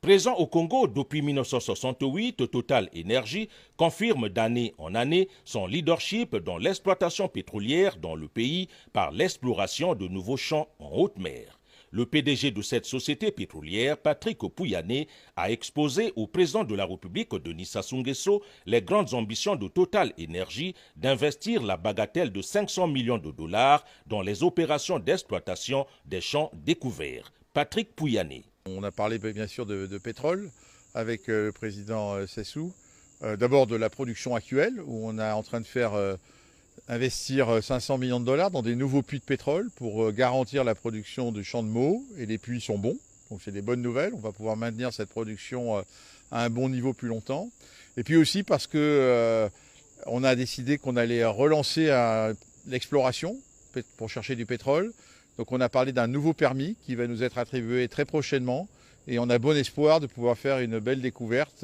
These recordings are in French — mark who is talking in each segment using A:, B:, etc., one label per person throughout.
A: Présent au Congo depuis 1968, Total Énergie confirme d'année en année son leadership dans l'exploitation pétrolière dans le pays par l'exploration de nouveaux champs en haute mer. Le PDG de cette société pétrolière, Patrick Pouyanné, a exposé au président de la République, Denis Sassou Nguesso, les grandes ambitions de Total Énergie d'investir la bagatelle de 500 millions de dollars dans les opérations d'exploitation des champs découverts. Patrick Pouyanné.
B: On a parlé bien sûr de pétrole avec le président Sassou. D'abord de la production actuelle où on est en train de faire investir 500 millions de dollars dans des nouveaux puits de pétrole pour garantir la production du champ de Meaux, et les puits sont bons. Donc c'est des bonnes nouvelles, on va pouvoir maintenir cette production à un bon niveau plus longtemps. Et puis aussi parce que on a décidé qu'on allait relancer l'exploration pour chercher du pétrole. Donc on a parlé d'un nouveau permis qui va nous être attribué très prochainement et on a bon espoir de pouvoir faire une belle découverte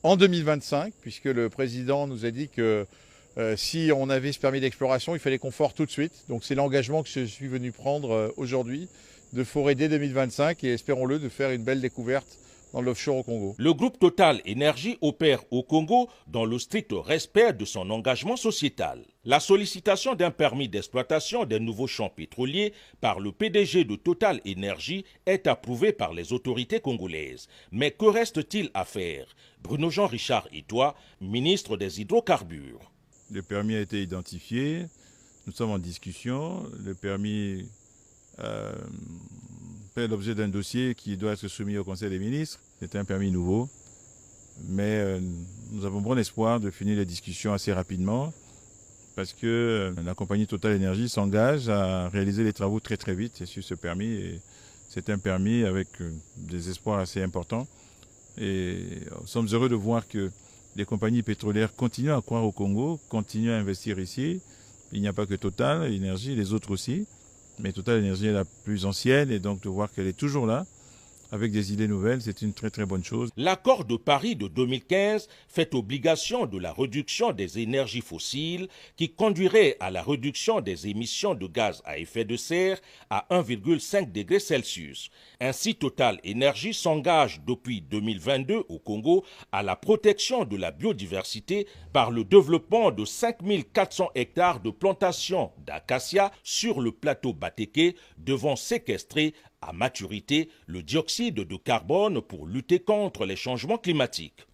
B: en 2025 puisque le président nous a dit que si on avait ce permis d'exploration, il fallait qu'on foره tout de suite. Donc c'est l'engagement que je suis venu prendre aujourd'hui de forer dès 2025 et espérons-le de faire une belle découverte dans l'offshore au Congo.
A: Le groupe Total Énergie opère au Congo dans le strict respect de son engagement sociétal. La sollicitation d'un permis d'exploitation des nouveaux champs pétroliers par le PDG de Total Énergie est approuvée par les autorités congolaises. Mais que reste-t-il à faire? Bruno Jean-Richard Itoie, ministre des Hydrocarbures.
C: Le permis a été identifié, nous sommes en discussion, le permis fait l'objet d'un dossier qui doit être soumis au Conseil des ministres. C'est un permis nouveau, mais nous avons bon espoir de finir les discussions assez rapidement parce que la compagnie Total Énergie s'engage à réaliser les travaux très très vite sur ce permis. Et c'est un permis avec des espoirs assez importants. Et nous sommes heureux de voir que les compagnies pétrolières continuent à croire au Congo, continuent à investir ici. Il n'y a pas que Total Énergie, les autres aussi. Mais Total Énergie est la plus ancienne et donc de voir qu'elle est toujours là, avec des idées nouvelles, c'est une très très bonne chose.
A: L'accord de Paris de 2015 fait obligation de la réduction des énergies fossiles qui conduirait à la réduction des émissions de gaz à effet de serre à 1,5 degré Celsius. Ainsi, Total Énergie s'engage depuis 2022 au Congo à la protection de la biodiversité par le développement de 5400 hectares de plantations d'acacia sur le plateau Batéké devant séquestrer à maturité le dioxyde de carbone pour lutter contre les changements climatiques.